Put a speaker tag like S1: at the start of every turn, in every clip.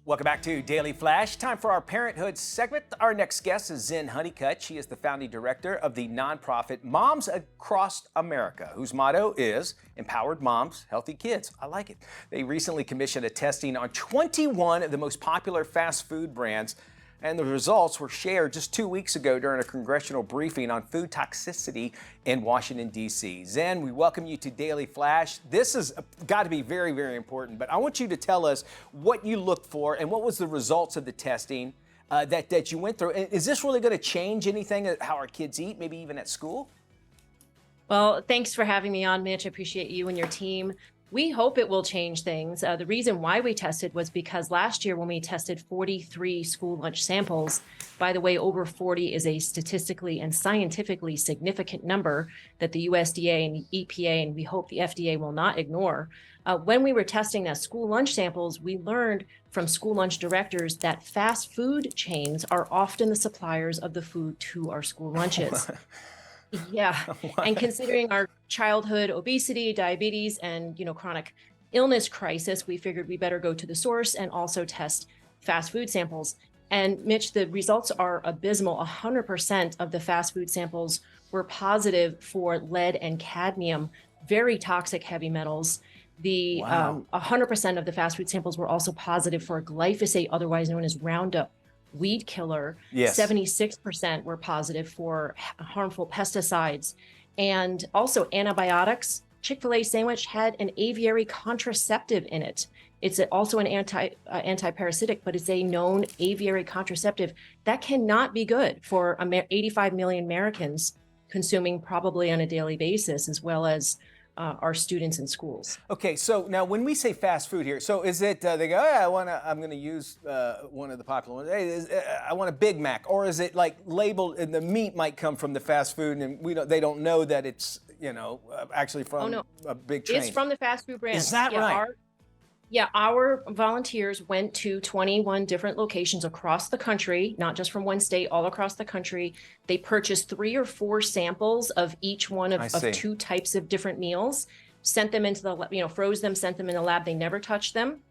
S1: Welcome back to Daily Flash. Time for our Parenthood segment. Our next guest is Zen Honeycutt. She is the founding director of the nonprofit Moms Across America, whose motto is Empowered Moms, Healthy Kids. I like it. They recently commissioned a testing on 21 of the most popular fast food brands, and the results were shared just 2 weeks ago during a congressional briefing on food toxicity in Washington, D.C. Zen, we welcome you to Daily Flash. This has got to be very, very important, but I want you to tell us what you looked for and what was the results of the testing that you went through. Is this really going to change anything, how our kids eat, maybe even at school?
S2: Well, thanks for having me on, Mitch. I appreciate you and your team. We hope it will change things. The reason why we tested was because last year when we tested 43 school lunch samples, by the way, over 40 is a statistically and scientifically significant number that the USDA and the EPA, and we hope the FDA will not ignore. When we were testing the school lunch samples, we learned from school lunch directors that fast food chains are often the suppliers of the food to our school lunches. Yeah. And considering our childhood obesity, diabetes, and, chronic illness crisis, we figured we better go to the source and also test fast food samples. And Mitch, the results are abysmal. 100% of the fast food samples were positive for lead and cadmium, very toxic heavy metals. The 100% of the fast food samples were also positive for glyphosate, otherwise known as Roundup weed killer.
S1: Yes.
S2: 76% were positive for harmful pesticides, and also antibiotics. Chick-fil-A sandwich had an aviary contraceptive in it. It's also an anti-parasitic, but it's a known aviary contraceptive. That cannot be good for 85 million Americans consuming probably on a daily basis, as well as our students in schools.
S1: Okay, so now when we say fast food here, so is it they go, hey, I'm going to use one of the popular ones. Hey, I want a Big Mac, or is it like labeled and the meat might come from the fast food and they don't know that it's actually from a big chain?
S2: It's from the fast food brand.
S1: Is that right?
S2: Our volunteers went to 21 different locations across the country, not just from one state, all across the country. They purchased 3 or 4 samples of each one of 2 types of different meals, sent them into the, froze them, sent them in the lab. They never touched them.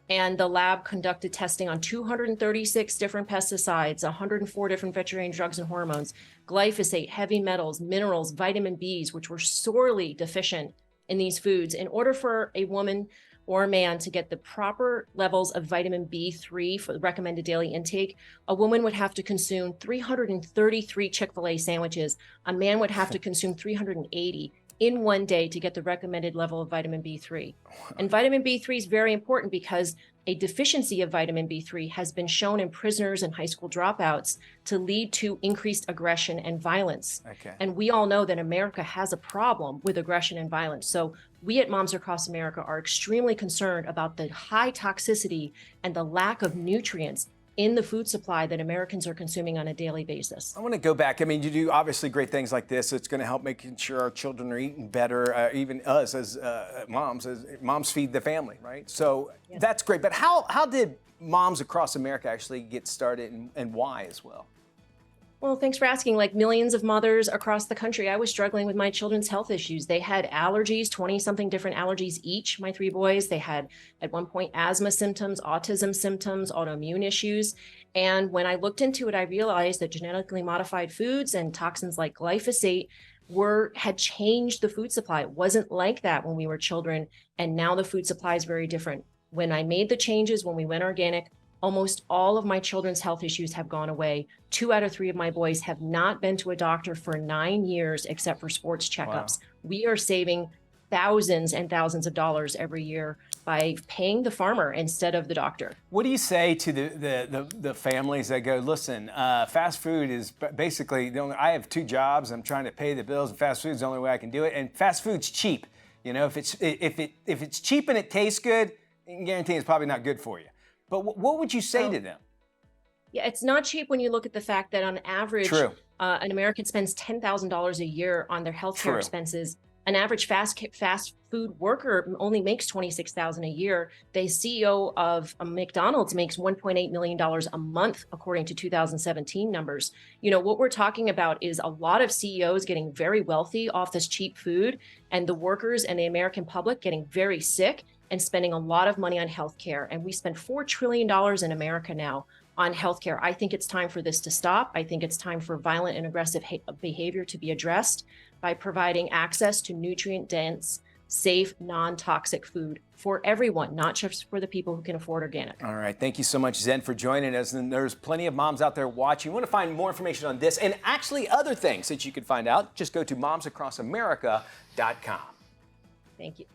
S2: And the lab conducted testing on 236 different pesticides, 104 different veterinary drugs and hormones, glyphosate, heavy metals, minerals, vitamin Bs, which were sorely deficient in these foods. In order for a woman or a man to get the proper levels of vitamin B3 for the recommended daily intake, a woman would have to consume 333 Chick-fil-A sandwiches. A man would have to consume 380 in one day to get the recommended level of vitamin B3. And vitamin B3 is very important because a deficiency of vitamin B3 has been shown in prisoners and high school dropouts to lead to increased aggression and violence.
S1: Okay.
S2: And we all know that America has a problem with aggression and violence. So we at Moms Across America are extremely concerned about the high toxicity and the lack of nutrients in the food supply that Americans are consuming on a daily basis.
S1: I want to go back. I mean, you do obviously great things like this. It's going to help making sure our children are eating better, even us as moms feed the family, right? So that's great. But how did Moms Across America actually get started, and why as well?
S2: Well, thanks for asking. Like millions of mothers across the country, I was struggling with my children's health issues. They had allergies, 20-something different allergies each, my 3 boys. They had, at one point, asthma symptoms, autism symptoms, autoimmune issues. And when I looked into it, I realized that genetically modified foods and toxins like glyphosate had changed the food supply. It wasn't like that when we were children, and now the food supply is very different. When I made the changes, when we went organic, almost all of my children's health issues have gone away. 2 out of 3 of my boys have not been to a doctor for 9 years except for sports checkups. Wow. We are saving thousands and thousands of dollars every year by paying the farmer instead of the doctor.
S1: What do you say to the families that go, listen, fast food is basically I have 2 jobs, I'm trying to pay the bills, and fast food is the only way I can do it, and fast food's cheap. If it's cheap and it tastes good, you can guarantee it's probably not good for you. But what would you say to them?
S2: Yeah, it's not cheap when you look at the fact that on average, an American spends $10,000 a year on their healthcare expenses. An average fast food worker only makes $26,000 a year. The CEO of McDonald's makes $1.8 million a month, according to 2017 numbers. What we're talking about is a lot of CEOs getting very wealthy off this cheap food, and the workers and the American public getting very sick and spending a lot of money on healthcare. And we spend $4 trillion in America now on healthcare. I think it's time for this to stop. I think it's time for violent and aggressive behavior to be addressed by providing access to nutrient-dense, safe, non-toxic food for everyone, not just for the people who can afford organic.
S1: All right. Thank you so much, Zen, for joining us. And there's plenty of moms out there watching. You want to find more information on this and actually other things that you could find out, just go to momsacrossamerica.com.
S2: Thank you.